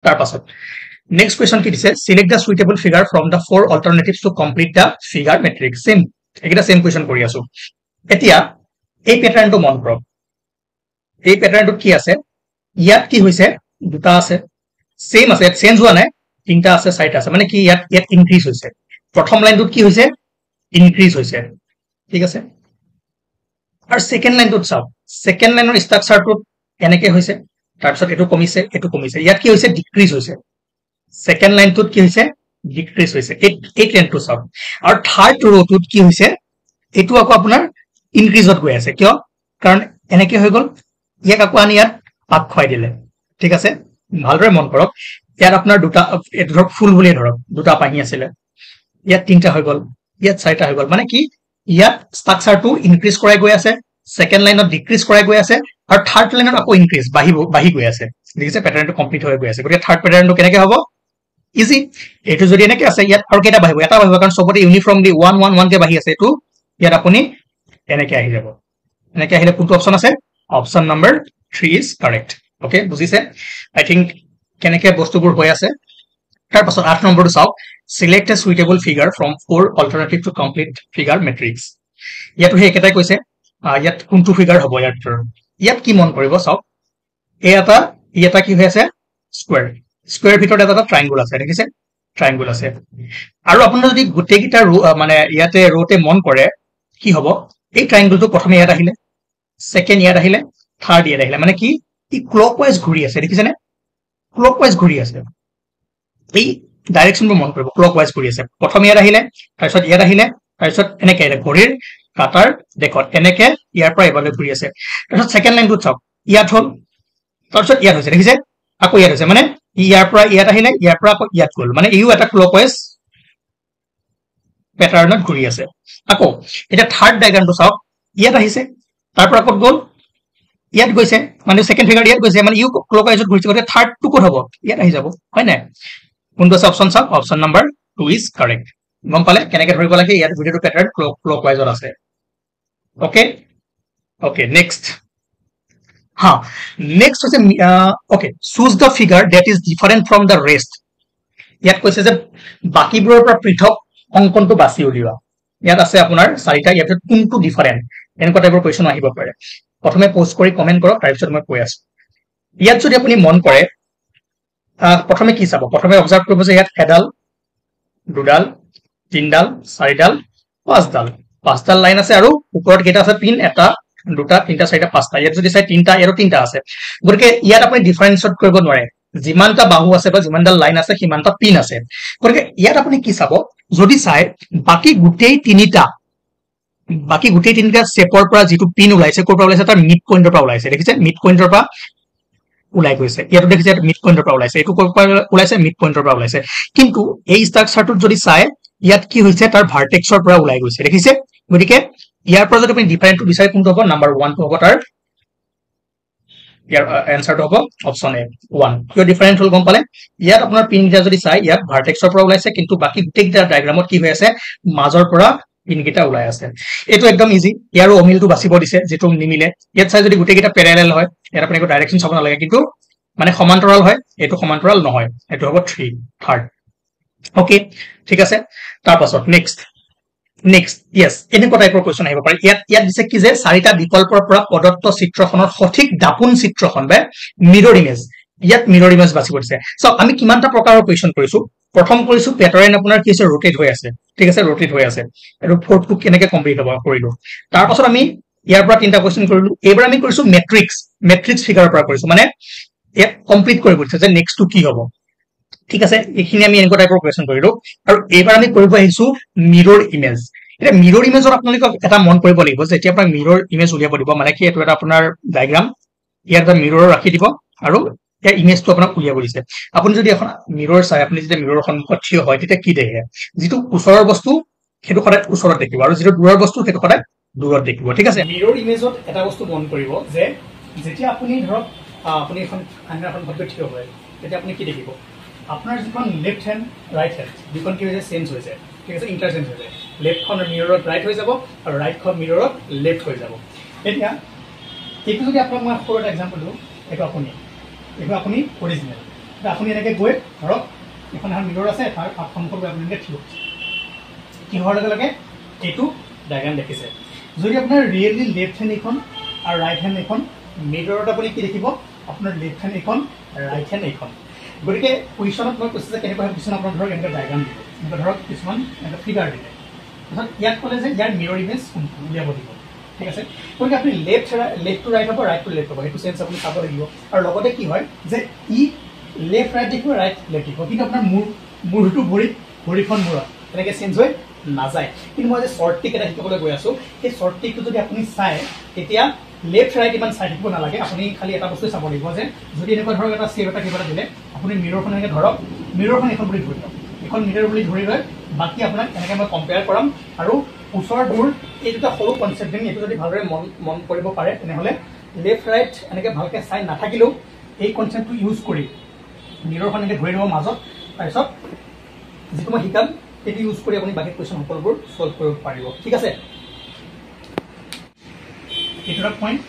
তাৰ পাছত next question কি দিছে select the suitable figure from the four alternatives to complete the figure matrix same এটা same question কৰি আছো এতিয়া এই প্যাটাৰ্নটো মন কৰক এই প্যাটাৰ্নটো কি আছে ইয়াত কি হৈছে দুটা আছে সেম আছে চেঞ্জ হোৱা নাই তিনটা আছে চাৰিটা আছে মানে কি ইয়াত ইনক্ৰিজ হৈছে প্ৰথম লাইনটোত কি হৈছে ইনক্ৰিজ হৈছে ঠিক আছে আৰু সেকেন্ড লাইনটোত চাওক সেকেন্ড লাইনৰ ষ্ট্ৰাকচাৰটো এনেকে হৈছে তাৰপিছত এটো কমিছে ইয়াত কি হৈছে ডিক্ৰিজ হৈছে সেকেন্ড লাইনটোত কি হৈছে ডিক্ৰিজ হৈছে এই ট্ৰেন্ডটো চাওক আৰু থাৰ্ড ৰ'টোত কি হৈছে এটো আকৌ আপোনাৰ ইনক্ৰিজত গৈ আছে কিয় কাৰণ এনেকে হৈ গল ইয়াক আকৌ আনি ইয়াত পাক খুৱাই দিলে ঠিক আছে ভালদৰে মন কৰক ইয়াত আপোনাৰ দুটা এটো ধৰক ফুল বুলি ধৰক দুটা পাহি আছিল ইয়াত তিনটা হৈ গল ইয়াত চাৰিটা হৈ গল মানে কি ইয়াত ষ্ট্ৰাকচাৰটো ইনক্ৰিজ কৰাই গৈ আছে সেকেন্ড লাইনত ডিক্ৰিজ কৰাই গৈ আছে আৰু থাৰ্ড লাইনত আকৌ ইনক্ৰিজ বাঢ়ি গৈ আছে দেখিছে প্যাটাৰ্নটো কমপ্লিট হৈ গৈ আছে গতিকে থাৰ্ড প্যাটাৰ্নটো কেনেকে হ'ব ইজি এটো যদি এনেকে আছে ইয়াত আৰু কেটা বাঢ়িব এটা বাঢ়িব কাৰণ সবতে ইউনিফৰ্মলি 1 1 1 কে বাঢ়ি আছে এটো ইয়াত আপুনি এনেকে আহি যাব এনেকে আহিলে কোনটো অপচন আছে option number 3 is correct okay বুজিছে আই থিংক কেনেকে বস্তুবোৰ হৈ আছে তাৰ পাছত 8 নম্বৰটো চাওক select a suitable figure from four alternative to complete figure matrix ইয়াতো হে একেটাই কৈছে ইয়াত কোনটো ফিগাৰ হ'ব ইয়াত কি মন কৰিব চাওক এটা কি হৈ আছে স্কয়াৰ ভিতৰত এটা ট্ৰায়াঙ্গল আছে দেখিছে ট্ৰায়াঙ্গল আছে আৰু আপোনাৰ যদি গুটেকিটা মানে ইয়াতে ৰ'তে মন কৰে কি হ'ব এই ট্ৰায়াঙ্গলটো প্ৰথমে ইয়াত আহিলে সেকেন্ড ইয়াত আহিলে থাৰ্ড ইয়াত আহিলে মানে কি ই ক্লকৱাইজ ঘূৰি আছে দেখিছে নে ক্লকৱাইজ ঘূৰি আছে এই ডাইৰেকশনটো মন কৰিব ক্লকৱাইজ ঘূৰি আছে প্ৰথমে ইয়াত আহিলে তাৰপিছত ইয়াত আহিলে তাৰপিছত এনেকে আহিলে ঘড়ীৰ কাটাৰ দেখত এনেকে ইয়াৰ পৰা এবালে ঘূৰি আছে তাৰপিছত সেকেন্ড লাইনটো চাওক ইয়াত হ'ল তাৰপিছত ইয়াত হৈছে দেখিছে আকৌ ইয়াত হৈছে মানে ইয়াৰ পৰা ইয়াত আহিলে ইয়াৰ পৰা আকৌ ইয়াত গ'ল মানে ইও এটা ক্লকৱাইজ প্যাটাৰ্নত ঘূৰি আছে আকৌ এটা থাৰ্ড ডায়াগ্ৰামটো চাওক ইয়াত আহিছে তাৰ পৰা আকৌ গ'ল ইয়াত গৈছে মানে সেকেন্ড ফিগাৰ ইয়াত গৈছে মানে ইউ ক্লকৱাইজত ঘূৰিছে গতে থাৰ্ড টু ক'ত হ'ব ইয়াত আহি যাব হয় না কোনটো আছে অপচন চাওক অপচন নম্বৰ 2 ইজ কাৰেক্ট গম পালে কেনেকে ধৰিব লাগে ইয়াত ভিডিওটো প্যাটাৰ্ন ক্লকৱাইজত আছে ওকে নেক্সট নেক্সট হৈছে okay choose the figure that is different from the rest ইয়াত কৈছে যে বাকিবোৰৰ পৰা পৃথক অংকনটো বাছি উলিওৱা ইয়াত আছে আপোনাৰ চাৰিটা ইয়াত কোনটো ডিফাৰেন্ট এনেকুৱা টাইপৰ কোৱেশ্চন আহিব পাৰে প্ৰথমে পোষ্ট কৰি কমেন্ট কৰক তাৰ পিছত মই কৈ আছো ইয়াত যদি আপুনি মন কৰে প্ৰথমে কি চাব প্ৰথমে অবজাৰ্ভ কৰিব যে ইয়াত এডাল দুডাল তিনডাল চাৰিডাল পাঁচডাল লাইন আছে আৰু ওপৰত কেইটা আছে পিন এটা দুটা তিনটা চাৰিটা পাঁচটা ইয়াত যদি চাই তিনটা আৰু তিনটা আছে গতিকে ইয়াত আপুনি ডিফাৰেন্সিয়েট কৰিব নোৱাৰে যিমানটা বাহু আছে বা যিমানটা লাইন আছে সিমানটা পিন আছে গতিকে ইয়াত আপুনি কি চাব যদি চাই বাকি গোটেই তিনিটা শেপৰ পৰা যেটো পিন ওলাইছে ক'ৰ পৰা ওলাইছে তাৰ মিড পইণ্টৰ পৰা ওলাইছে দেখিছে মিড পইণ্টৰ পৰা ওলাই গৈছে ইয়াতো দেখিছে মিড পইণ্টৰ পৰা ওলাইছে এটো ক'ৰ পৰা ওলাইছে মিড পইণ্টৰ পৰা ওলাইছে কিন্তু এই ষ্ট্ৰাকচাৰটোত যদি চাই ইয়াত কি হৈছে তাৰ ভাৰ্টেক্সৰ পৰা ওলাই গৈছে দেখিছে গতিকে ইয়াৰ পৰা যদি আপুনি ডিফাৰেন্টটো বিচাৰে কোনটো হ'ব নম্বৰ 1 টো হ'ব তাৰ ইয়াৰ এনসাৰটো হ'ব অপচন এ 1 কিয় ডিফাৰেন্ট হল গম পালে ইয়াত আপোনাৰ পিনটা যদি চাই ইয়াত ভাৰ্টেক্সৰ পৰা ওলাইছে কিন্তু বাকি গোটেইটা ডায়াগ্ৰামত কি হৈ আছে মাজৰ পৰা পিনকিটা ওলাই আছে এটো একদম ইজি ইয়াৰো অমিলটো বাছিব দিছে যেটো নিমিলে ইয়াত চাই যদি গোটেইকিটা প্যাৰালেল হয় ইয়াত আপুনি একো ডাইৰেকশন চাব নালাগে কিন্তু মানে সমান্তৰাল হয় এটো সমান্তৰাল নহয় এটো হ'ব 3 থাৰ্ড ওকে ঠিক আছে তাৰ পাছত নেক্সট yes এনেকুৱা টাইপৰ কোৱেশ্চন আহিব পাৰে ইয়াত দিছে কি যে চাৰিটা বিকল্পৰ পৰা প্ৰদত্ত চিত্ৰখনৰ সঠিক দাপোন চিত্ৰখন বা মিৰৰ ইমেজ ইয়াত মিৰৰ ইমেজ বাছিব দিছে সো আমি কিমানটা প্ৰকাৰৰ কোৱেশ্চন কৰিছো প্ৰথম কৰিছো প্যাটাৰ্ন আপোনাৰ কি আছে ৰোটেট হৈ আছে ঠিক আছে ৰোটেট হৈ আছে আৰু ফোৰ্থটো কেনেকে কমপ্লিট হ'ব কৰিলো তাৰ পাছত আমি ইয়াৰ পৰা তিনটা কোৱেশ্চন কৰিলো এবাৰ আমি কৰিছো মেট্ৰিক্স ফিগাৰৰ পৰা কৰিছো মানে ইয়াত কমপ্লিট কৰিব দিছে যে নেক্সটটো কি হ'ব ঠিক আছে এখিনি আমি এনেকুৱা টাইপৰ কোৱেশ্চন কৰিলো আৰু এবাৰ আমি কৰিব আহিছো মিৰৰ ইমেজ এটা মিৰৰ ইমেজৰ আপোনালোকক এটা মন কৰিব লাগিব যে এতিয়া আপোনাৰ মিৰৰ ইমেজ উলিয়াব দিব মানে কি এটো এটা আপোনাৰ ডায়াগ্ৰাম ইয়াত এটা মিৰৰ ৰাখি দিব আৰু এই ইমেজটো আপোনাক উলিয়াব দিছে আপুনি যদি এখন মিৰৰ চাই আপুনি যদি মিৰৰৰ সন্মুখত থিয় হয় তেতিয়া কি দেখে যেটো ওচৰৰ বস্তু হেতু সদায় ওচৰত দেখিব আৰু যেটো দূৰৰ বস্তু হেতু সদায় দূৰত দেখিব ঠিক আছে মিৰৰ ইমেজত এটা বস্তু মন কৰিব যে যেতিয়া আপুনি ধৰক আপুনি এখন আইনাখন ভাবে থিয় হয় তেতিয়া আপুনি কি দেখিব আপোনাৰ যিখন লেফট হ্যান্ড ৰাইট হ্যান্ড দুখন কি হৈছে চেঞ্জ হৈছে ঠিক আছে ইন্টাৰচেঞ্জ হৈছে লেফট খন মিৰৰত ৰাইট হৈ যাব আৰু ৰাইট খন মিৰৰত লেফট হৈ যাব এতিয়া এইটো যদি আপোনাক মই ফৰ এক্সাম্পল দিও এইটো আপুনি অৰিজিনাল আপুনি এনেকৈ গৈ ধৰক এখন এখন মিৰৰ আছে তাৰ সন্মুখত গৈ আপুনি এনেকৈ থিয় হোৱাৰ লগে লগে এইটো ডায়েগ্ৰাম দেখিছে যদি আপোনাৰ ৰিয়েলি লেফ্ট হেণ্ড এইখন আৰু ৰাইট হেণ্ড এইখন মিৰৰত আপুনি কি দেখিব আপোনাৰ লেফ্ট হেণ্ড এইখন ৰাইট হেণ্ড এইখন গতিকে কুৱেশ্যনত মই কৈছোঁ যে কেনেকুৱা হয় কিছুমান আপোনাৰ ধৰক এনেকৈ ডায়েগ্ৰাম দিব এনেকৈ ধৰক কিছুমান এনেকৈ ফিগাৰ দিলে তাৰপিছত ইয়াত ক'লে যে ইয়াৰ মিৰৰ ইমেজ কোনটো উলিয়াব দিব ঠিক আছে গতিকে আপুনি লেফ্ট টু ৰাইট হ'ব ৰাইট টু লেফ্ট হ'ব সেইটো চেঞ্চ আপুনি চাব লাগিব আৰু লগতে কি হয় যে ই লেফ্ট ৰাইট দেখিব ৰাইট লেফ্ট দেখিব কিন্তু আপোনাৰ মূৰটো ভৰিখন মূৰত এনেকৈ চেঞ্জ হৈ নাযায় কিন্তু মই যে শ্বৰ্ট ট্ৰিক এটা শিকাবলৈ গৈ আছোঁ সেই শ্বৰ্ট ট্ৰিকটো যদি আপুনি চায় তেতিয়া লেফ্ট ৰাইট ইমান চাই থাকিব নালাগে আপুনি খালি এটা বস্তু চাব লাগিব যে যদি এনেকুৱা ধৰক এটা চেপ এটা কিবা এটা দিলে আপুনি মিৰৰখন এনেকৈ ধৰক মিৰৰখন এখন বুলি ধৰি লওক এখন মিৰৰ বুলি ধৰি লৈ বাকী আপোনাক এনেকৈ মই কম্পেয়াৰ কৰাম আৰু ওচৰ দূৰ এই দুটা সৰু কনচেপ্ট এইটো যদি ভালদৰে মন কৰিব পাৰে তেনেহ'লে লেফ্ট ৰাইট এনেকৈ ভালকৈ চাই নাথাকিলেও এই কনচেপ্টটো ইউজ কৰি মিৰৰখন এনেকৈ ধৰি ল'ব মাজত তাৰপিছত যিটো মই শিকাম সেইটো ইউজ কৰি আপুনি বাকী কুৱেশ্যন সকলোবোৰ ছল্ভ কৰিব পাৰিব ঠিক আছে এইটো এটা পইণ্ট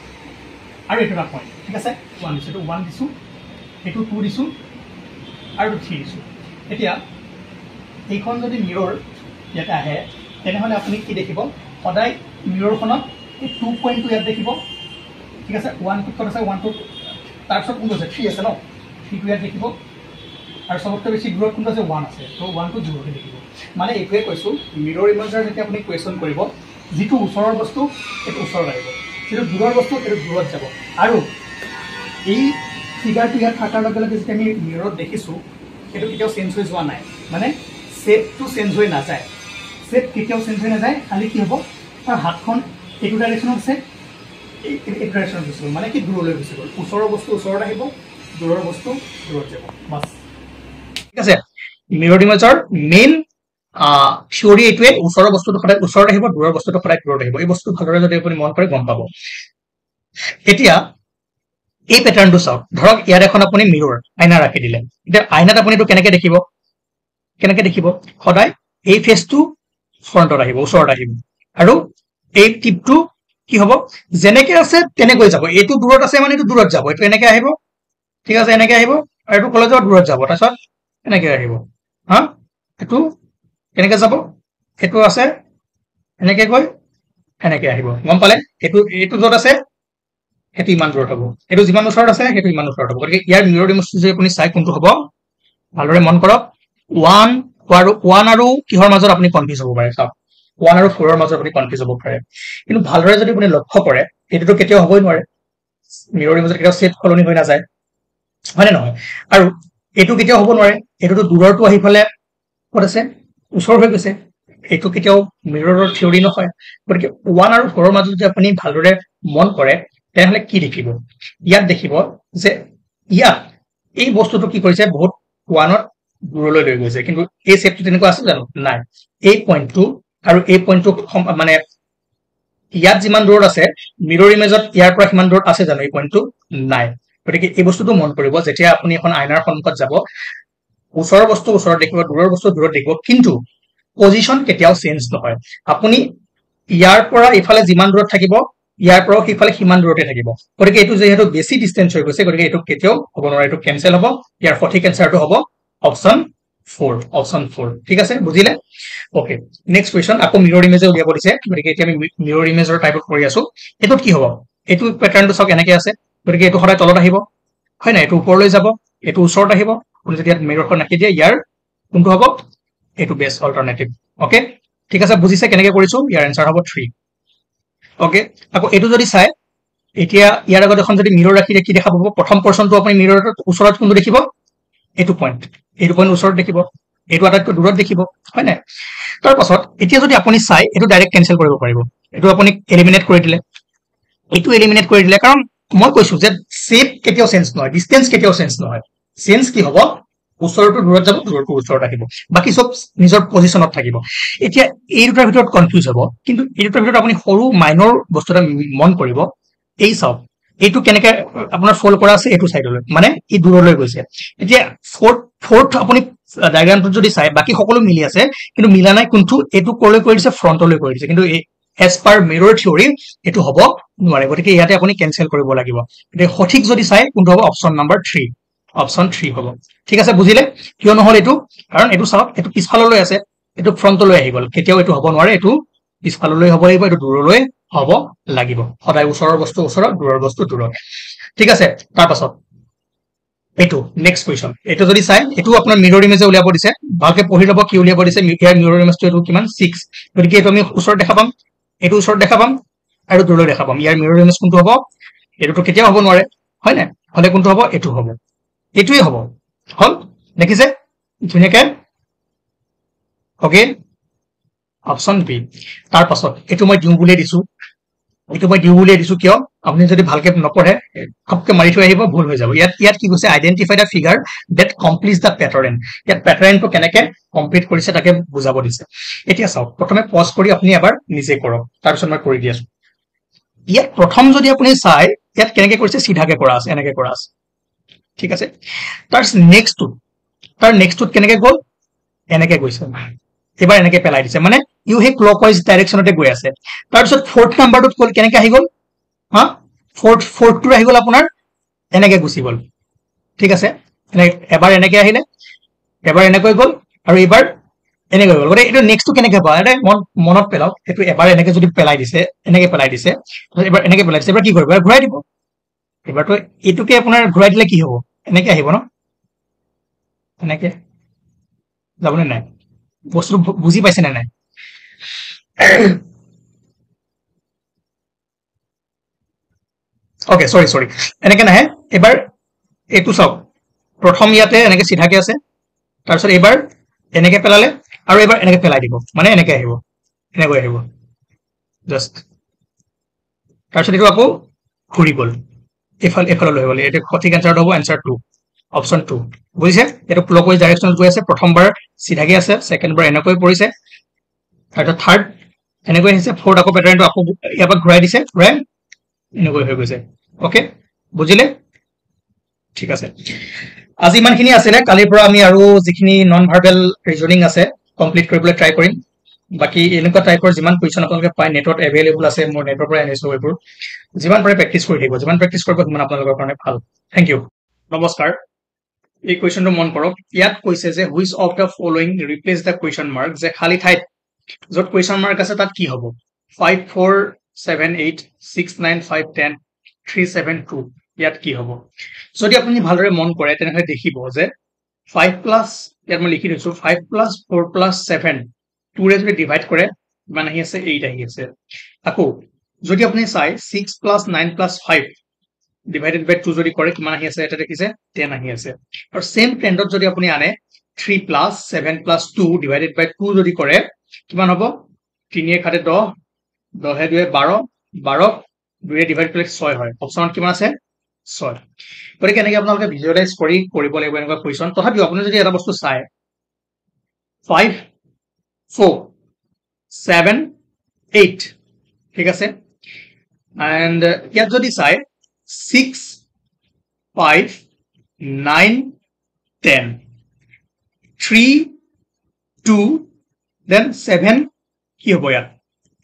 আৰু এইটো এটা পইণ্ট ঠিক আছে 1 দিছোঁ এইটো 1 দিছোঁ এইটো 2 দিছোঁ আৰু 3 দিছোঁ এতিয়া এইখন যদি মিৰৰ ইয়াতে আহে তেনেহ'লে আপুনি কি দেখিব সদায় মিৰৰখনত এই 2 পইণ্টটো ইয়াত দেখিব ঠিক আছে 1 ক'ত আছে 1 2 তাৰপিছত কোনটো আছে 3 আছে ন 3টো ইয়াত দেখিব আৰু চবতকৈ বেছি দূৰত কোনটো আছে 1 আছে তো 1টো দূৰতে দেখিব মানে এইটোৱে কৈছোঁ মিৰৰ ইমেজৰ যেতিয়া আপুনি কুৱেশ্যন কৰিব যিটো ওচৰৰ বস্তু সেইটো ওচৰত আহিব যিটো দূৰৰ বস্তু সেইটো দূৰত যাব আৰু এই ফিগাৰটো ইয়াত থকাৰ লগে লগে যেতিয়া আমি মিৰৰত দেখিছোঁ সেইটো কেতিয়াও চেঞ্জ হৈ যোৱা নাই মানে শেপটো চেঞ্জ হৈ নাযায় শেপ কেতিয়াও চেঞ্জ হৈ নাযায় খালি কি হ'ব তাৰ হাতখন এইটো ডাইৰেকশ্যনত আছে এইটো ডাইৰেকশ্যনত গুচি গ'ল মানে কি দূৰলৈ গুচি গ'ল ওচৰৰ বস্তু ওচৰত আহিব দূৰৰ বস্তু দূৰত যাব বাছ ঠিক আছে মিৰৰ ইমেজৰ মেইন থিয়ৰী এইটোৱে ওচৰৰ বস্তুটো সদায় ওচৰত আহিব দূৰৰ বস্তুটো সদায় দূৰত আহিব এই বস্তু ভালদৰে যদি আপুনি মন কৰে গম পাব এতিয়া এই পেটাৰ্ণটো চাওক ধৰক ইয়াত এখন আপুনি মিৰৰ আইনা ৰাখি দিলে এতিয়া আইনাত আপুনি এইটো কেনেকৈ দেখিব সদায় এই ফেচটো ফ্ৰণ্টত আহিব ওচৰত আহিব আৰু এই টিপটো কি হ'ব যেনেকৈ আছে তেনেকৈ যাব এইটো দূৰত আছে মানে এইটো দূৰত যাব এইটো এনেকৈ আহিব ঠিক আছে এনেকৈ আহিব আৰু এইটো কলেজত দূৰত যাব তাৰপিছত এনেকৈ আহিব হা এইটো কেনেকৈ যাব এইটো আছে এনেকৈ গৈ এনেকৈ আহিব গম পালে এইটো য'ত আছে সেইটো ইমান দূৰত হ'ব এইটো যিমান ওচৰত আছে সেইটো ইমান ওচৰত হ'ব গতিকে ইয়াৰ মিৰৰ ইমেজটো যদি আপুনি চাই কোনটো হ'ব ভালদৰে মন কৰক 1 আৰু কিহৰ মাজত আপুনি কনফিউজ হ'ব পাৰে চাওক 1 আৰু 4ৰ মাজত আপুনি কনফিউজ হ'ব পাৰে কিন্তু ভালদৰে যদি আপুনি লক্ষ্য কৰে এইটোতো কেতিয়াও হ'বই নোৱাৰে মিৰৰ ইমেজত কেতিয়াও ছেট সলনি হৈ নাযায় হয়নে নহয় আৰু এইটো কেতিয়াও হ'ব নোৱাৰে এইটোতো দূৰৰটো আহি পেলাই ক'ত আছে ওচৰ হৈ গৈছে এইটো কেতিয়াও মিৰৰৰ থিয়ৰী নহয় গতিকে 1 আৰু 4ৰ মাজত যদি আপুনি ভালদৰে মন কৰে তেনেহ'লে কি দেখিব ইয়াত দেখিব যে ইয়াত এই বস্তুটো কি কৰিছে বহুত 1ত দূৰলৈ লৈ গৈছে কিন্তু এই শেপটো তেনেকুৱা আছে জানো নাই এই পইণ্টটো আৰু এই পইণ্টটো মানে ইয়াত যিমান দূৰত আছে মিৰৰ ইমেজত ইয়াৰ পৰা সিমান দূৰত আছে জানো এই পইণ্টটো নাই গতিকে এই বস্তুটো মন কৰিব যেতিয়া আপুনি এখন আইনাৰ সন্মুখত যাব ওচৰৰ বস্তু ওচৰত দেখিব দূৰৰ বস্তু দূৰত দেখিব কিন্তু পজিশ্যন কেতিয়াও চেঞ্জ নহয় আপুনি ইয়াৰ পৰা ইফালে যিমান দূৰত থাকিব ইয়াৰ পৰাও সিফালে সিমান দূৰতে থাকিব গতিকে এইটো যিহেতু বেছি ডিষ্টেঞ্চ হৈ গৈছে গতিকে এইটো কেতিয়াও হ'ব নোৱাৰে এইটো কেনচেল হ'ব ইয়াৰ সঠিক এনচাৰটো হ'ব অপশ্যন 4 ঠিক আছে বুজিলে ওকে নেক্সট কুৱেশ্যন আকৌ মিৰৰ ইমেজে উলিয়াব দিছে গতিকে এতিয়া আমি মিৰৰ ইমেজৰ টাইপত কৰি আছো এইটোত কি হ'ব এইটো পেটাৰ্ণটো চাওক এনেকৈ আছে গতিকে এইটো সদায় তলত আহিব হয় নাই এইটো ওপৰলৈ যাব এইটো ওচৰত আহিব আপুনি যদি ইয়াত মিৰৰখন ৰাখি দিয়ে ইয়াৰ কোনটো হ'ব এইটো বেষ্ট অল্টাৰনেটিভ ওকে ঠিক আছে বুজিছে কেনেকৈ কৰিছো ইয়াৰ এনচাৰ হ'ব 3 ওকে আকৌ এইটো যদি চাই এতিয়া ইয়াৰ আগত এখন যদি মিৰৰ ৰাখি কি দেখা পাব প্ৰথম পৰ্চনটো আপুনি মিৰৰ ওচৰত কোনটো দেখিব এইটো পইণ্ট ওচৰত দেখিব এইটো আটাইতকৈ দূৰত দেখিব হয় নাই তাৰ পাছত এতিয়া যদি আপুনি চাই এইটো ডাইৰেক্ট কেনচেল কৰিব পাৰিব এইটো আপুনি এলিমিনেট কৰি দিলে কাৰণ মই কৈছো যে শেপ কেতিয়াও চেঞ্জ নহয় ডিষ্টেঞ্চ কেতিয়াও চেঞ্জ নহয় চেঞ্জ কি হ'ব ওচৰটো দূৰত যাব দূৰটো ওচৰত আহিব বাকী চব নিজৰ পজিশ্যনত থাকিব এতিয়া এই দুটাৰ ভিতৰত কনফিউজ হ'ব কিন্তু এই দুটাৰ ভিতৰত আপুনি সৰু মাইনৰ বস্তু এটা মন কৰিব এই চাওক এইটো কেনেকৈ আপোনাৰ ফল্ড কৰা আছে এইটো চাইডলৈ মানে ই দূৰলৈ গৈছে এতিয়া ফৰ্থ আপুনি ডায়াগ্ৰামটোত যদি চাই বাকী সকলো মিলি আছে কিন্তু মিলা নাই কোনটো এইটো ক'লৈ কৰি দিছে ফ্ৰণ্টলৈ কৰি দিছে কিন্তু এজ পাৰ মিৰৰ থিয়ৰী এইটো হ'ব নোৱাৰে গতিকে ইয়াতে আপুনি কেনচেল কৰিব লাগিব গতিকে সঠিক যদি চাই কোনটো হ'ব অপশ্যন নম্বৰ 3 অপশন 3 হ'ব ঠিক আছে বুজিলে কিয় নহল এটো কাৰণ এটো চাওক এটো পিছফাললৈ আছে এটো ফ্ৰন্টলৈ আহি গল কেতিয়াও এটো হ'ব নোৱাৰে এটো পিছফাললৈ হ'ব লাগিব এটো দূৰলৈ হ'ব লাগিব সদায় ওচৰৰ বস্তু ওচৰত দূৰৰ বস্তু দূৰত ঠিক আছে তাৰ পাছত এটো নেক্সট কোৱেশ্চন এটো যদি চাই এটো আপোনাৰ মিৰৰ ইমেজ উলিয়াব দিছে ভালকে পঢ়ি লব কি উলিয়াব দিছে ইয়াৰ মিৰৰ ইমেজটো এটো কিমান 6 গতিকে এটো আমি ওচৰত দেখা পাম এটো ওচৰত দেখা পাম আৰু দূৰলৈ দেখা পাম ইয়াৰ মিৰৰ ইমেজ কোনটো হ'ব এটো কেতিয়াও হ'ব নোৱাৰে হয় না হলে কোনটো হ'ব এটো হ'ব এটোই হ'ব হল দেখিছে ধুনিয়াকে ওকে অপশন বি তাৰ পাছত এটো মই দিউ বুলি দিছো এটো মই দিউ বুলি দিছো কিয় আপুনি যদি ভালকে নপঢ়ে খপকে মাৰি থৈ আহিব ভুল হৈ যাব ইয়াত কি কৈছে identify the figure that completes the pattern ইয়াত প্যাটাৰ্নটো কেনেকে কমপ্লিট কৰিছে তাকে বুজাব দিছে এতিয়া চাওক প্ৰথমে পজ কৰি আপুনি এবাৰ নিজে কৰক তাৰ পিছত মই কৰি দি আছো ইয়াত প্ৰথম যদি আপুনি চাই ইয়াত কেনেকে কৰিছে সিধাকে কৰা আছে এনেকে কৰা আছে ঠিক আছে তাৰ নেক্সটটো কেনেকে গল এনেকে গৈছে এবাৰ এনেকে পেলাই দিছে মানে ইউ হে ক্লকৱাইজ ডাইৰেকশনতে গৈ আছে তাৰ পিছত ফৰ্থ নাম্বাৰটোত কল কেনেকে আহি গল হা ফৰ্থটো আহি গল আপোনাৰ এনেকে গুছি গল ঠিক আছে এবাৰ এনেকে আহিলে এবাৰ এনেকৈ গল আৰু এবাৰ এনেকৈ গল গতে এটো নেক্সটটো কেনেকে পায় এটা মনত পেলাওক এটো এবাৰ এনেকে যদি পেলাই দিছে এনেকে পেলাই দিছে এবাৰ এনেকে পেলাই দিছে এবাৰ কি কৰিব এবাৰ ঘূৰাই দিব এবাৰটো এটুকে আপোনাৰ ঘূৰাই দিলে কি হ'ব এনেকে আহিব ন এনেকে যাবনে নাই বস্তু বুজি পাইছে না নাই ওকে সৰি এনেকে নাহে এবাৰ এটো চাওক প্ৰথম ইয়াতে এনেকে সিধাকে আছে তাৰ পিছত এবাৰ এনেকে পেলালে আৰু এবাৰ এনেকে পেলাই দিব মানে এনেকে আহিব এনেকৈ আহিব জাস্ট তাৰ পিছত এটো আকৌ ঘূৰি গল এফাললৈ গল এটো সঠিক আনসাৰ হ'ব আনসাৰ 2 অপশন 2 বুজিছে এটো ক্লকৱাইজ ডাইৰেকশনত গৈ আছে প্ৰথমবাৰ সিধাকে আছে সেকেন্ড বাৰ এনেকৈ পৰিছে আৰু থাৰ্ড এনেকৈ আহিছে ফোৰ্থ আকৌ প্যাটাৰ্নটো আকৌ ইয়াৰ ঘূৰাই দিছে ঘূৰাই এনেকৈ হৈ গৈছে ওকে বুজিলে ঠিক আছে আজি ইমানখিনি আছে কালিৰ পৰা আমি আৰু যিখিনি নন ভাৰ্বেল ৰিজনিং আছে কমপ্লিট কৰিবলৈ ট্ৰাই কৰিম বাকি এনেকুৱা টাইপৰ যিমান কোৱেশ্চন আপোনালোকে পায় নেটত এভেইলেবল আছে মোৰ নেটৰ পৰা আনিছো এইবোৰ যিমান পাৰে প্ৰেক্টিছ কৰি থাকিব যিমান প্ৰেক্টিছ কৰিব সিমান আপোনালোকৰ কাৰণে ভাল থ্যাংক ইউ নমস্কাৰ এই কোৱেশ্চনটো মন কৰক ইয়াত কৈছে যে which of the following replace the question mark যে খালি ঠাইত যত কোৱেশ্চন মাৰ্ক আছে তাত কি হ'ব 5 4 7 8 6 9 5 10 3 7 2 ইয়াত কি হ'ব যদি আপুনি ভালদৰে মন কৰে তেনেহলে দেখিব যে 5 প্লাস ইয়াত মই লিখি দিছো 5 প্লাস 4 প্লাস 7 2 ৰে যদি ডিভাইড কৰে মানে আহি আছে 8 আহি আছে আকৌ যদি আপুনি চাই 6 প্লাস 9 প্লাস 5 ডিভাইডেড বাই 2 যদি কৰে কিমান আহি আছে এটা দেখিছে 10 আহি আছে আৰু সেম ট্ৰেন্ডত যদি আপুনি আনে 3 প্লাস 7 প্লাস 2 ডিভাইডেড বাই 2 যদি কৰে কিমান হ'ব 3 এ খাতে 10 10 এ 2 12 12 2 এ ডিভাইড কৰিলে 6 হয় অপচনত কিমান আছে 6 গতিকে এনেকৈ আপোনালোকে ভিজুৱেলাইজ কৰি কৰিব লাগিব এনেকুৱা কোৱেশ্চন তথাপিও আপুনি যদি এটা বস্তু চাই 5 4 7 8 ঠিক আছে and ইয়াত যদি চাই 6 5 9 10 3 2 then 7 কি হ'ব ইয়াত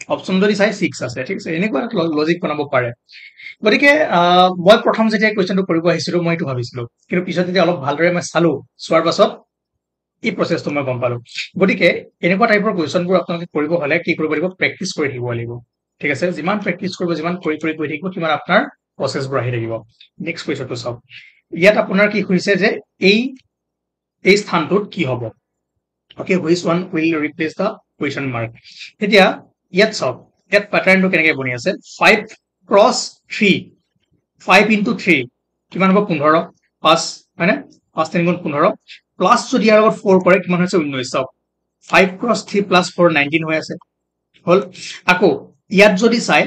অপচন যদি চাই 6 আছে ঠিক আছে এনেকুৱা লজিক বনাব পাৰে গতিকে মই প্ৰথম যেতিয়া কোৱেশ্চনটো কৰিব আহিছিলো মই এটো ভাবিছিলো কিন্তু পিছত যেতিয়া অলপ ভালদৰে মই চালো সোৱাৰ পাছত এই প্ৰসেসটো মই গম পালো গতিকে এনেকুৱা টাইপৰ কোৱেশ্চনবোৰ আপোনালোকে কৰিব হলে কি কৰিব লাগিব প্ৰেক্টিস কৰি থাকিব লাগিব ঠিক আছে যিমান প্ৰেক্টিস কৰিব যিমান কৰি থাকিব কিমান আপোনাৰ প্ৰসেসবোৰ আহি থাকিব নেক্সট কোৱেশ্চনটো চাওক ইয়াত আপোনাৰ কি হৈছে যে এই স্থানটোত কি হ'ব okay which one will replace the question mark এতিয়া ইয়াত চাওক ইয়াত প্যাটাৰ্নটো কেনেকৈ বনি আছে 5 cross 3 5 into 3 কিমান হ'ব 15 5 হয়নে 5 3 গুণ 15 প্লাস যদি ইয়াৰ লগত 4 কৰে কিমান হৈছে 19 চাওক 5 cross 3 plus 4 19 হৈ আছে হল আকৌ ইয়াত যদি চাই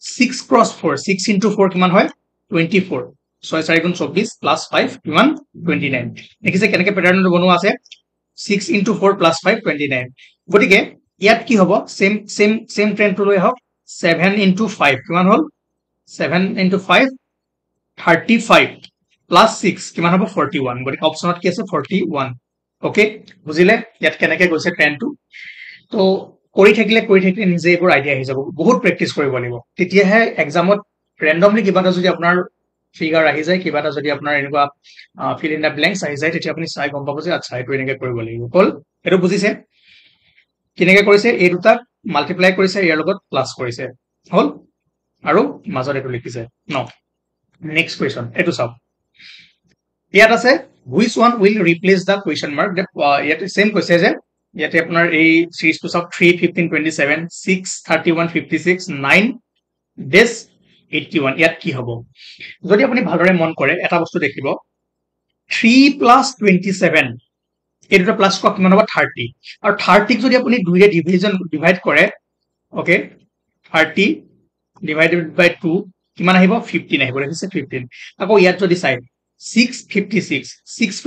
6 cross 4 6 into 4 কিমান হয় 24 6 4 গুণ 24 plus 5 কিমান 29 দেখিছে কেনেকৈ প্যাটাৰ্নটো বনোৱা আছে 6 into 4 plus 5 29 গতিকে ইয়াত কি হ'ব সেম ট্ৰেন্ডটো লৈ আহক 7 into 5 কিমান হল 7 into 5 35 plus 6 কিমান হ'ব 41 গতিকে অপচনত কি আছে 41 ওকে বুজিলে ইয়াত কেনেকৈ গৈছে ট্ৰেন্ডটো তো কৰি থাকিলে নিজে এইবোৰ আইডিয়া আহি যাব বহুত প্ৰেক্টিস কৰিব লাগিব তেতিয়াহে এক্সামত ৰেন্ডমলি কিবা এটা যদি আপোনাৰ ফিগাৰ আহি যায় কিবা এটা যদি আপোনাৰ এনেকুৱা ফিল ইন দ্য ব্লেংকছ আহি যায় তেতিয়া আপুনি চাই গম পাব যে আচ্ছা এইটো এনেকে কৰিব লাগিব হ'ল এইটো বুজিছে কেনেকে কৰিছে এই দুটাক মাল্টিপ্লাই কৰিছে ইয়াৰ লগত প্লাছ কৰিছে হ'ল আৰু মাজত এইটো লিখিছে ন নেক্সট কুৱেশ্যন এইটো চাওক ইয়াত আছে which one will replace the question mark ইয়াতে চেম কৈছে যে ইয়াতে আপোনাৰ এই সিৰিজটো চাওক 3 15 27 6 31 56 9 ডেছ 81 ইয়াত কি হ'ব যদি আপুনি ভালদৰে মন কৰে এটা বস্তু দেখিব 3 প্লাছ 27 এই দুটা প্লাছ কৰা কিমান হ'ব 30 আৰু 30ক যদি আপুনি দুইৰে ডিভাইড কৰে ওকে 30 ডিভাইডেড বাই 2 কিমান আহিব 15 আহিব দেখিছে 15 আকৌ ইয়াত যদি চাই 6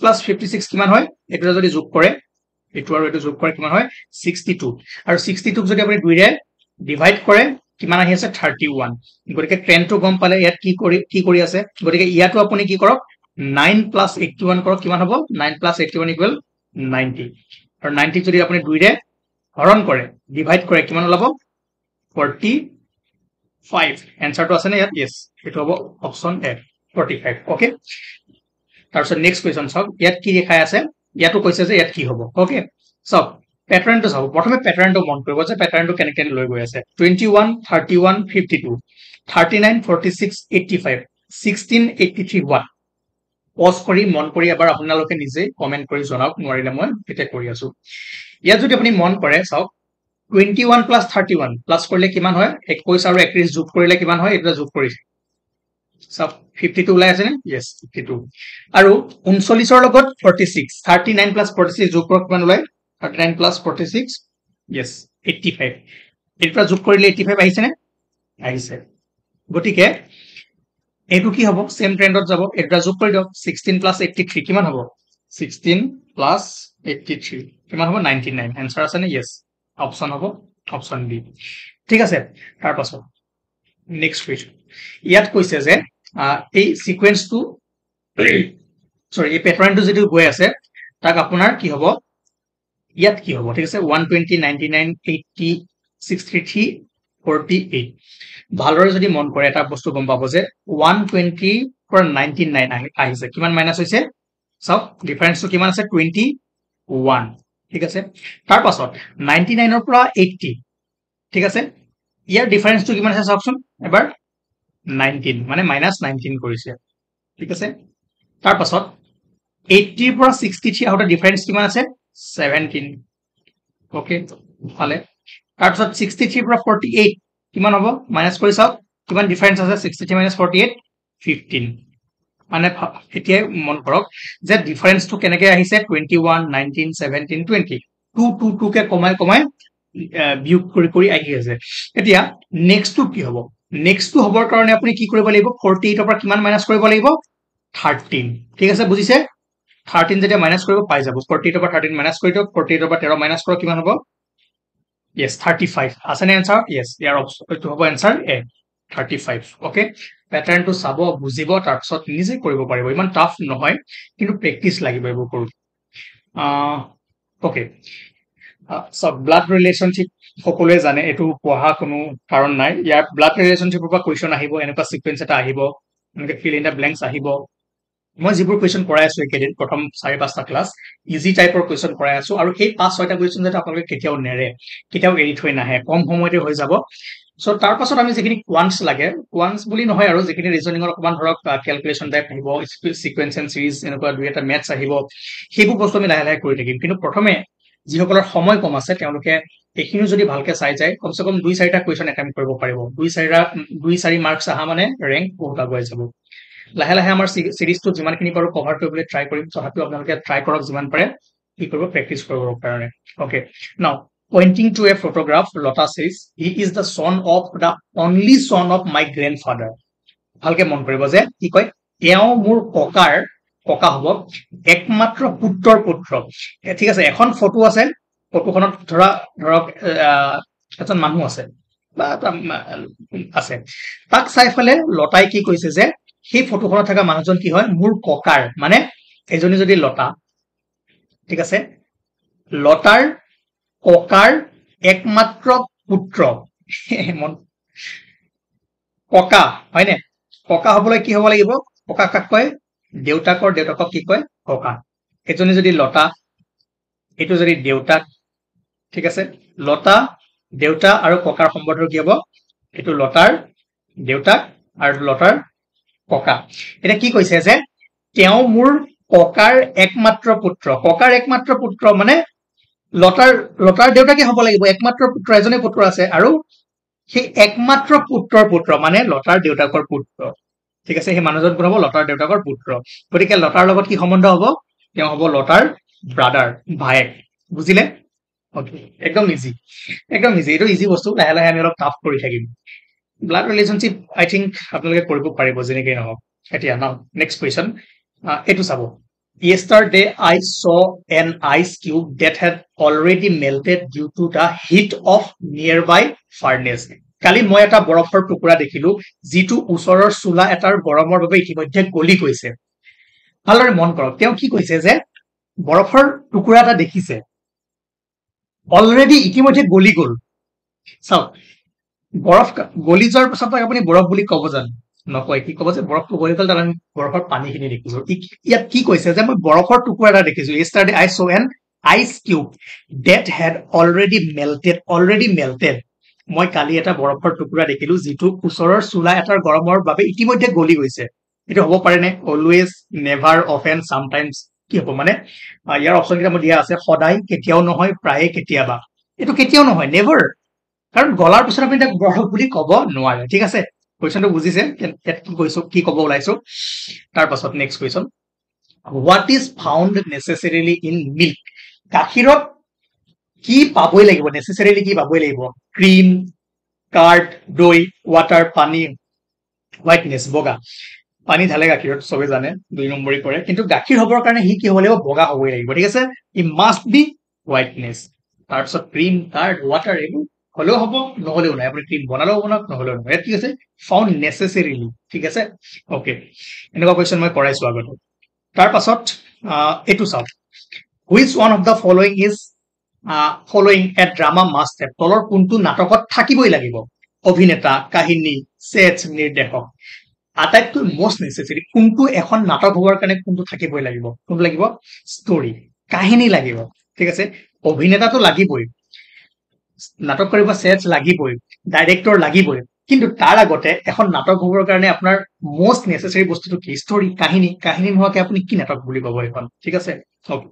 প্লাছ 56 কিমান হয় এটা যদি যোগ কৰে এটো আৰু এটো যোগ কৰে কিমান হয় 62 আৰু 62ক যদি আপুনি দুইৰে ডিভাইড কৰে কিমান আহি আছে 31 গতিকে 10 টো গম পালে ইয়াত কি কৰি আছে গতিকে ইয়াতো আপুনি কি কৰক 9 প্লাছ 81 কৰক কিমান হ'ব 9 প্লাছ 81 ইকুৱেল 90 আৰু 90 যদি আপুনি দুইৰে হৰণ কৰে ডিভাইড কৰে কিমান ওলাব 45 এনসাৰটো আছে নে ইয়াত yes এটো হ'ব অপচন এ 45 ওকে তাৰপিছত নেক্সট কুৱেশ্যন চাওক ইয়াত কি দেখাই আছে ইয়াতো কৈছে যে ইয়াত কি হ'ব ওকে চাওক প্যাটাৰ্নটো চাওক প্ৰথমে প্যাটাৰ্নটো মন কৰিব যে প্যাটাৰ্নটো কেনেকৈ লৈ গৈ আছে 21 31 52 39 46 85 16 83 1 পজ কৰি মন কৰি এবাৰ আপোনালোকে নিজে কমেন্ট কৰি জনাওক নোৱাৰিলে মই এটা কৰি আছো ইয়াত যদি আপুনি মন কৰে চাওক 21 প্লাছ 31 প্লাছ কৰিলে কিমান হয় 21 আৰু 31 যোগ কৰিলে কিমান হয় এটা যোগ কৰিছে সব 52 ওলাই আছে নে yes 52 আৰু 39 ৰ লগত 46 39 প্লাছ 46 যোগ কৰক কিমান ওলাই 39 প্লাছ 46 yes 85 এটা যোগ কৰিলে 85 আহিছে নে আহিছে গটিকে এটো কি হ'ব সেম ট্ৰেন্ডত যাব এটা যোগ কৰি দিয়ক 16 প্লাছ 83 কিমান হ'ব 16 প্লাছ 83 কিমান হ'ব 99 आंसर আছে নে yes অপচন হ'ব অপচন বি ঠিক আছে তাৰ পাছত নেক্সট কুৱেশ্যন ইয়াত কৈছে যে এই সিকোয়েন্সটো সৰি এই প্যাটাৰ্নটো যেটো গৈ আছে তাক আপোনাৰ কি হ'ব ইয়াত কি হ'ব ঠিক আছে 120 99 80 633 48 ভালদৰে যদি মন কৰে এটা বস্তু গম পাব যে 120 পৰা 99 আহিছে কিমান মাইনাস হৈছে সব ডিফাৰেন্সটো কিমান আছে 21 ঠিক আছে তাৰ পাছত 99 ৰ পৰা 80 ঠিক আছে ইয়াৰ ডিফাৰেন্সটো কিমান আছে চাওকচোন এবাৰ 19 মানে মাইনাস 19 কৰিছে ঠিক আছে তাৰ পাছত 80 ৰ পৰা 63 আউট ডিফাৰেন্স কিমান আছে 17 ওকে ভালে তাৰ পাছত 63 ৰ পৰা 48 কিমান হ'ব মাইনাস কৰি চাওক কিমান ডিফাৰেন্স আছে 63 - 48 15 মানে এতিয়া মন কৰক যে ডিফাৰেন্সটো কেনেকৈ আহিছে 21 19 17 20 2 কে কমাই বিয়োগ কৰি আহি আছে এতিয়া নেক্সট টু কি হ'ব নেক্সট টু হবৰ কাৰণে আপুনি কি কৰিব লাগিব 48 ৰ পৰা কিমান মাইনাস কৰিব লাগিব 13 ঠিক আছে বুজিছে 13 যেতিয়া মাইনাস কৰিব পাই যাব 48 ৰ পৰা 13 মাইনাস কৰি দিয়ক 48 ৰ পৰা 13 মাইনাস কৰক কিমান হ'ব yes 35 আছে নে आंसर yes ইয়াৰ অপচনটো হ'ব आंसर এ 35 ওকে প্যাটাৰ্নটো চাব বুজিব তাৰ পিছত নিজে কৰিব পাৰিব ইমান টাফ নহয় কিন্তু প্ৰেক্টিস লাগিব এইবোৰ কৰো ওকে সব ব্লাড ৰিলেশনশিপ সকলোৱে জানে এটো পঢ়া কোনো কাৰণ নাই ইয়াৰ ব্লাড ৰিলেশনশিপৰ পৰা কোৱেশ্চন আহিব এনেকুৱা সিকোয়েন্স এটা আহিব এনেকৈ ফিল ইন দা ব্ল্যাঙ্কস আহিব মই যিবোৰ কোৱেশ্চন কৰাই আছো একেদিন প্ৰথম 4-5টা ক্লাস ইজি টাইপৰ কোৱেশ্চন কৰাই আছো আৰু এই 5-6টা কোৱেশ্চন যেটা আপোনালোকে কেতিয়াও নেৰে কেতিয়াও এৰি থৈ নাহে কম সময়তে হৈ যাব সো তাৰ পাছত আমি যেখিনি কোৱান্টস লাগে কোৱান্টস বুলি নহয় আৰু যেখিনি ৰিজনিংৰ অকমান ধৰক ক্যালকুলেশন টাইপ আহিব সিকোয়েন্স এন্ড সিৰিজ এনেকুৱা দুই এটা ম্যাথছ আহিব হেবু বস্তু আমি লাহে লাহে কৰি থাকিম কিন্তু প্ৰথমে যিসকলৰ সময় কম আছে তেওঁলোকে এইখিনি যদি ভালকে চাই যায় কমসে কম 2-4টা কোৱেশ্চন এটেম্প্ট কৰিব পাৰিব 2-4 মাৰ্কস আহা মানে ৰেংক বহুত আগুৱাই যাব লাহে লাহে আমাৰ সিৰিজটো যিমানখিনি পাৰো কভাৰ কৰিবলৈ ট্ৰাই কৰিম তথাপিও আপোনালোকে ট্ৰাই কৰক যিমান পাৰে কি কৰিব প্ৰেক্টিস কৰিবৰ কাৰণে ওকে নাও pointing to a photograph Lota says he is the only son of my grandfather ভালকে মন কৰিব যে কি কয় এও মোৰ ককা হ'ব একমাত্ৰ পুত্ৰৰ পুত্ৰ ঠিক আছে এখন ফটো আছে ফটোখনত ধৰক এজন মানুহ আছে বা আছে তাক চাইফালে লতাই কি কৈছে যে সেই ফটোখনত থকা মানুহজন কি হয় মোৰ ককাৰ মানে এজনী যদি লতা ঠিক আছে লতাৰ ককাৰ একমাত্ৰ পুত্ৰ ককা হয়নে ককা হবলৈ কি হ'ব লাগিব ককা কাক কয় দেউতাকৰ দেউতাকক কি কয় ককা এজনী যদি লতা এইটো যদি দেউতাক ঠিক আছে লতা দেউতা আৰু ককাৰ সম্বন্ধ কি হ'ব এইটো লতাৰ দেউতাক আৰু লতাৰ ককা এটা কি কৈছে যে তেওঁ মোৰ ককাৰ একমাত্ৰ পুত্ৰ মানে লতাৰ দেউতাকে হ'ব লাগিব একমাত্ৰ পুত্ৰ এজনে পুত্ৰ আছে আৰু সেই একমাত্ৰ পুত্ৰৰ পুত্ৰ মানে লতাৰ দেউতাকৰ পুত্ৰ ঠিক আছে সেই মানুহজন কোন হ'ব লতাৰ দেউতাকৰ পুত্ৰ গতিকে লতাৰ লগত কি সম্বন্ধ হ'ব তেওঁ হ'ব লতাৰ ব্ৰাদাৰ ভায়েক বুজিলে ওকে একদম ইজি এইটো ইজি বস্তু লাহে লাহে আমি অলপ টাফ কৰি থাকিম ব্লাড ৰিলেশনশ্বিপ আই থিংক আপোনালোকে কৰিব পাৰিব যেনেকৈ নহওক এতিয়া নাও নেক্সট কুৱেশ্যন এইটো চাব Yesterday, I saw an ice cube that had already melted due to the heat of nearby furnace. কালি মই এটা বৰফৰ টুকুৰা দেখিলো যিটো ওচৰৰ চুলা এটাৰ গৰমৰ বাবে ইতিমধ্যে গলি গৈছে ভালদৰে মন কৰক তেওঁ কি কৈছে যে বৰফৰ টুকুৰা এটা দেখিছে অলৰেডি ইতিমধ্যে গলি গল চাওক বৰফ গলি যোৱাৰ পিছত আপুনি বৰফ বুলি ক'ব জানো নকয় কি ক'ব যে বৰফটো গলি গ'ল তাত আমি বৰফৰ পানীখিনি দেখিছো ইয়াত কি কৈছে যে মই বৰফৰ টুকুৰা এটা দেখিছো yesterday I saw an ice cube that had already melted মই কালি এটা বৰফৰ টুকুৰা দেখিলো যিটো ওচৰৰ চুলা এটাৰ গৰমৰ বাবে ইতিমধ্যে গলি গৈছে এটো হ'ব পাৰে নে অলৱেজ নেভাৰ অফেন সামটাইমছ কি হ'ব মানে ইয়াৰ অপচন কিটা মই দিয়া আছে সদায় কেতিয়াও নহয় প্ৰায়ে কেতিয়াবা এটো কেতিয়াও নহয় নেভাৰ কাৰণ গলাৰ পিছত আপুনি তাক বৰফ বুলি ক'ব নোৱাৰে ঠিক আছে কোৱেশ্চনটো বুজিছে কি কৈছো কি ক'ব ওলাইছো তাৰ পাছত next question what is found necessarily in milk গাখীৰত কি পাবই লাগিব necessarily কি পাবই লাগিব ক্ৰীম কাৰ্ড দৈ ওৱাটাৰ পানী হোৱাইটনেছ বগা পানী ঢালে গাখীৰত সবে জানে দুই নম্বৰি কৰে কিন্তু গাখীৰ হবৰ কাৰণে হি কি হ'ব লাগিব বগা হ'বই লাগিব ঠিক আছে ই মাষ্ট বি হোৱাইটনেছ তাৰ পিছত ক্ৰীম কাৰ্ড ওৱাটাৰ এইবোৰ হলেও হ'ব নহলেও নাই আপুনি ক্ৰীম বনালেও বনাওক নহলেও নহয় ইয়াত কি আছে ফাউণ্ড নেচেচেৰিলি ঠিক আছে ওকে এনেকুৱা কুৱেশ্যন মই কৰাইছো আগতে তাৰ পাছত এটো চাওক which one of the following is following A drama must have তলৰ কোনটো নাটকত থাকিবই লাগিব অভিনেতা কাহিনী সেট নিৰ্দেশক আটাইতকৈ মোষ্ট নেচেচেৰি কোনটো এখন নাটক হবৰ কাৰণে কোনটো থাকিবই লাগিব কোনটো লাগিব ষ্টৰী কাহিনী লাগিব ঠিক আছে অভিনেতাটো লাগিবই নাটক কৰিব সেটস লাগিবই ডাইৰেক্টৰ লাগিবই কিন্তু তাৰ আগতে এখন নাটক হবৰ কাৰণে আপোনাৰ মোষ্ট নেসেসাৰি বস্তুটো কি ষ্টৰী কাহিনী নোহোৱাকে আপুনি কি নাটক বুলি ক'ব এখন ঠিক আছে ওকে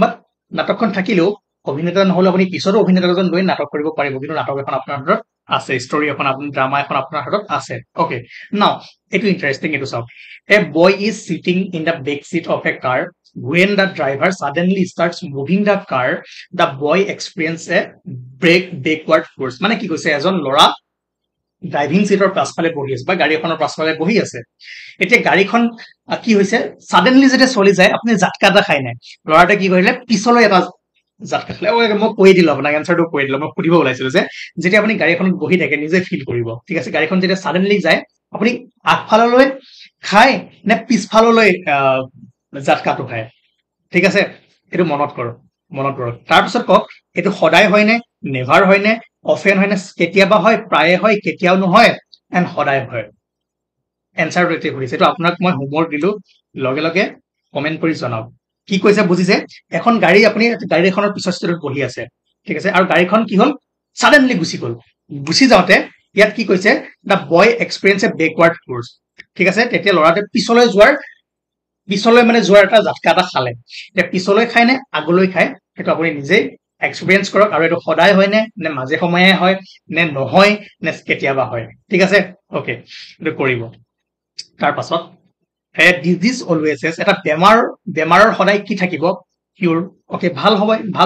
বাট নাটকখন থাকিলেও অভিনেতা নহলে আপুনি পিছতো অভিনেতাজন লৈ নাটক কৰিব পাৰিব কিন্তু নাটক এখন আপোনাৰ হাতত আছে ষ্টৰী এখন আপোনাৰ ড্ৰামা এখন আপোনাৰ হাতত আছে ওকে নাও এটো ইন্টাৰেষ্টিং এটো চাওক a boy is sitting in the back seat of a car when the driver suddenly starts moving the car the boy experiences a backward force মানে কি কৈছে এজন লৰা ড্ৰাইভিং সিটৰ পাছফালে বহি আছে বা গাড়ীখনৰ পাছফালে বহি আছে এতিয়া গাড়ীখন কি হৈছে সাডেনলি যেতে চলি যায় আপুনি জাটকা এটা খাই নাই লৰাটা কি কৰিলে পিছলৈ এটা জাটকা খালে মই কৈ দিলো আপোনাক এনসাৰটো কৈ দিলো মই সুধিব ওলাইছিল যে যেতিয়া আপুনি গাড়ীখনত বহি থাকে নিজে ফিল কৰিব ঠিক আছে গাড়ীখন যেতিয়া সাডেনলি যায় আপুনি আগফাললৈ খাই নে পিছফাললৈ জাটকাটো খায় ঠিক আছে এটো মনত কৰক তাৰ পিছত কক এটো সদায় হয় নে নেভাৰ হয় নে অফেন হয় নে কেতিয়াবা হয় প্ৰায়ে হয় কেতিয়াও নহয় এন্ড সদায় হয় এনসাৰ ৰেটে কৰিছে এটো আপোনাক মই হোমৱৰ্ক দিলো লগে লগে কমেন্ট কৰি জনাওক কি কৈছে বুজিছে এখন গাড়ী আপুনি গাড়ীখনৰ পিছৰ ছিটত বহি আছে ঠিক আছে আৰু গাড়ীখন কি হল সাডেনলি গুছি যাওতে ইয়াত কি কৈছে দা বয় এক্সপেৰিয়েন্স এ বেকৱাৰ্ড ফোৰ্স ঠিক আছে তেতিয়া লৰাতে পিছলৈ মানে যোৱাৰ এটা জাটকা এটা খালে তে পিছলৈ খায় নে আগলৈ খায় এটা আপুনি নিজে এক্সপেৰিয়েন্স কৰক আৰু এটো সদায় হয় নে মাজে সময়ে হয় নে নহয় নে কেতিয়াবা হয় ঠিক আছে ওকে এটো কৰিব তাৰ পাছত এ ডিজিজ অলৱেজ এজ এটা বেমাৰৰ সদায় কি থাকিব কিউৰ ওকে ভাল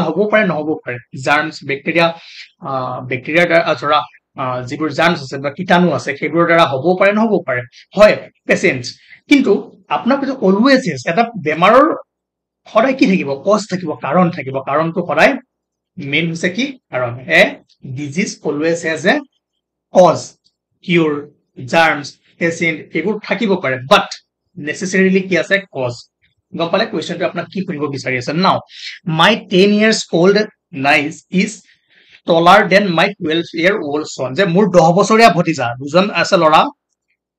হ'ব পাৰে নহব পাৰে জাৰ্মছ বেক্টেৰিয়া দ্বাৰা যিবোৰ জাৰ্মছ আছে বা কীটাণু আছে সেইবোৰৰ দ্বাৰা হ'ব পাৰে নহব পাৰে হয় পেচেন্টছ কিন্তু আপোনাক কৈছে অলৱেজ ইজ এটা বেমাৰৰ সদায় কি থাকিব কজ থাকিব কাৰণটো সদায় মেইন হৈছে কি কাৰণ a disease always has a cause cure germs patient এইবোৰ থাকিব পাৰে বাট নেসেসাৰিলি কি আছে কজ গম পালে কোৱেশ্চনটো আপোনাক কি কৰিব বিচাৰি আছে নাও মাই 10 years old nice is taller than my 12-year-old son যে মোৰ 10 বছৰীয়া ভতিজা দুজন আছে লৰা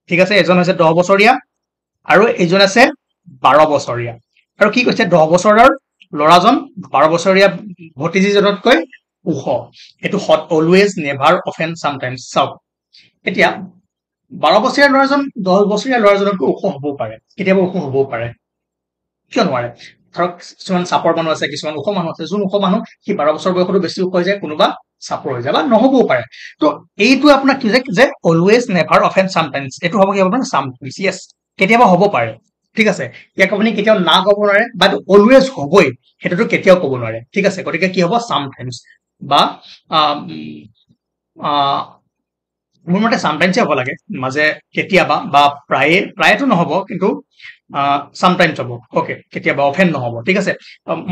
ঠিক আছে এজন হৈছে 10 বছৰীয়া আৰু এজন আছে 12 বছৰীয়া আৰু কি কৈছে 10 বছৰৰ ল'ৰাজন 12 বছৰীয়া ভতিজীজনতকৈ ওখ এটো হট অলৱেজ নেভাৰ অফেন সামটাইমছ চাওক এতিয়া 12 বছৰীয়া ল'ৰাজন 10 বছৰীয়া ল'ৰাজনতকৈ ওখ হ'ব পাৰে কেতিয়াবা ওখ হ'ব পাৰে কিয় নোৱাৰে ধৰক কিছুমান চাপৰ মানুহ আছে কিছুমান ওখ মানুহ আছে যোন ওখ মানুহ সি 12 বছৰ বয়সতো বেছি ওখ হৈ যায় কোনোবা চাপৰ হৈ যায় বা নহবও পাৰে তো এইটো আপোনাৰ কি যে অলৱেজ নেভাৰ অফেন সামটাইমছ এটো হ'ব কি আপোনাৰ সামটাইমছ ইয়েস কেতিয়াবা হ'ব পাৰে ঠিক আছে ইয়াক আপুনি কেতিয়াও না ক'ব নোৱাৰে বাট অলৱেজ হ'বই হেতুটো কেতিয়াও ক'ব নোৱাৰে ঠিক আছে গতিকে কি হ'ব সামটাইমছ বা মোৰ মতে সামটাইমছ হ'ব লাগে মাঝে কেতিয়াবা বা প্ৰায়েটো নহব কিন্তু সামটাইমছ হ'ব ওকে কেতিয়াবা অফেন নহব ঠিক আছে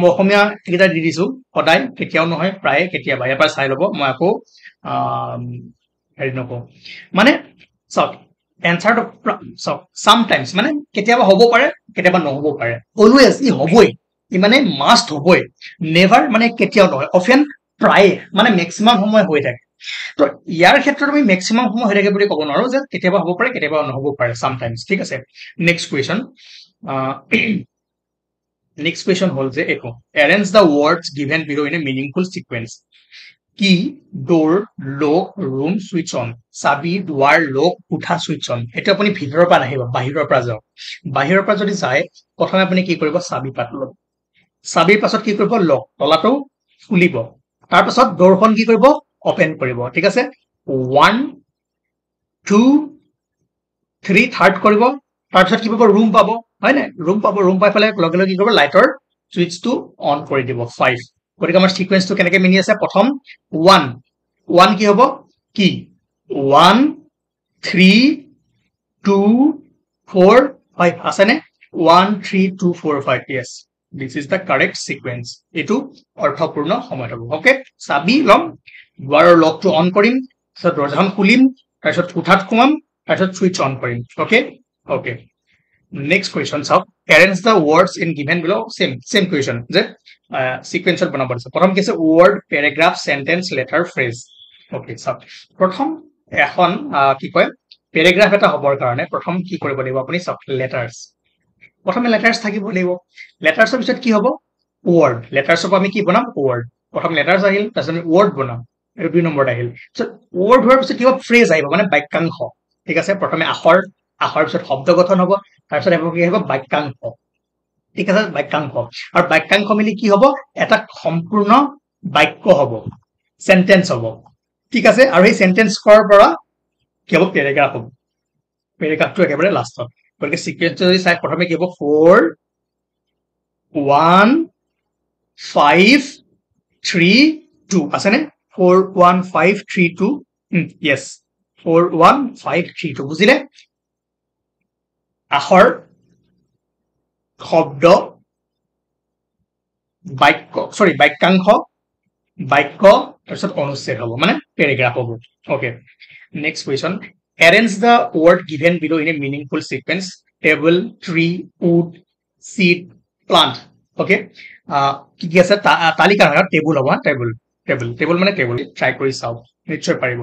মই অসমীয়া এটা দি দিছো সদায় কেতিয়াও নহয় প্ৰায়ে কেতিয়াবা এবাৰ চাই ল'ব মই আকৌ হেৰি নকওঁ মানে চাওক এনসাৰটো চাওক সামটাইমছ মানে কেতিয়াবা হ'ব পাৰে কেতিয়াবা নহব পাৰে অলৱেজ ই হ'বই ই মানে মাষ্ট হ'বই নেভাৰ মানে কেতিয়াও নহয় অফেন প্ৰায়ে মানে মেক্সিমাম সময় হৈ থাকে তো ইয়াৰ ক্ষেত্ৰত আমি মেক্সিমাম সময় হৈ থাকে বুলি ক'ব নোৱাৰো যে কেতিয়াবা হ'ব পাৰে কেতিয়াবা নহব পাৰে সামটাইমছ ঠিক আছে নেক্সট কুৱেশ্যন নেক্সট কুৱেশ্যন হ'ল যে এইটো এৰেঞ্জ দ্য ৱৰ্ডছ গিভেন বিলো ইন এ মিনিংফুল সিকুৱেন্স কি ডোৰ লক ৰুম সুইচ অন চাবি দুৱাৰ লক উঠা সুইচ অন এটা আপুনি ভিতৰৰ পৰা আহিব বাহিৰৰ পৰা যাওক বাহিৰৰ পৰা যদি যায় প্ৰথমে আপুনি কি কৰিব চাবি পাত ল'ব চাবিৰ পাছত কি কৰিব লক তলাটো খুলিব তাৰ পাছত ডোৰখন কি কৰিব ওপেন কৰিব ঠিক আছে 1 2 3 থাৰ্ড কৰিব তাৰ পাছত কি পাব ৰুম পাব হয় না ৰুম পাব ৰুম পাই পেলাই লগে লগে কি কৰিব লাইটৰ সুইচটো অন কৰি দিব 5 গতিকে আমাৰ সিকোয়েন্সটো কেনেকৈ মিনি আছে প্ৰথম 1 কি হ'ব কি 1 3 2 4 5 আছে নে 1 3 2 4 5 yes this is the correct sequence এটো অৰ্থপূৰ্ণ সময় হ'ব ওকে চাবি লম দুৱাৰৰ লকটো অন কৰিম তাৰপিছত দৰজাখন খুলিম তাৰপিছত কোঠাত সোমাম তাৰপিছত সুইচ অন কৰিম ওকে ওকে নেক্সট কুৱেশ্যন চাওক arrange the words in given বিলো সেম কুৱেশ্যন যে সিকুৱেন্সত বনাব দিছে প্ৰথম কি আছে word paragraph sentence letter phrase okay চাওক প্ৰথম এখন কি কয় পেৰাগ্ৰাফ এটা হ'বৰ কাৰণে প্ৰথম কি কৰিব লাগিব আপুনি চাওক লেটাৰ্স প্ৰথমে লেটাৰ্স থাকিব লাগিব লেটাৰ্সৰ পিছত কি হ'ব ৱৰ্ড লেটাৰ্সৰ পৰা আমি কি বনাম ৱৰ্ড প্ৰথম লেটাৰ্স আহিল তাৰপিছত আমি ৱৰ্ড বনাম এটো 2 নম্বৰত আহিল সো ৱৰ্ড হোৱাৰ পিছত কি হ'ব ফ্ৰেজ আহিব মানে বাক্যাংশ ঠিক আছে প্ৰথমে আখৰ পিছত শব্দ গঠন হ'ব তাৰপিছত আহিব কি হ'ব বাক্যাংশ ঠিক আছে বাক্যাংশ আৰু বাক্যাংশ মিলি কি হ'ব এটা সম্পূৰ্ণ বাক্য হ'ব সেন্টেন্স হ'ব ঠিক আছে আৰু এই সেন্টেন্স কৰাৰ পৰা কি হ'ব পেৰাগ্ৰাফ হ'ব পেৰাগ্ৰাফটো একেবাৰে লাষ্টত গতিকে সিকুৱেন্স যদি চাই প্ৰথমে কি হ'ব 4 1 5 3 2 আছে নে 4 1 5 3 2 yes 4 1 5 3 2 বুজিলে আখৰ শব্দ বাক্য সৰি বাক্যাংশ বাক্য তাৰপিছত অনুচ্ছেদ হ'ব মানে পেৰাগ্ৰাফ হ'ব okay next question arrange the word given below in a meaningful sequence table tree wood seed plant okay কি আছে তালিকা হয় টেবুল হ'ব টেবুল মানে টেবুল ট্ৰাই কৰি চাওক নিশ্চয় পাৰিব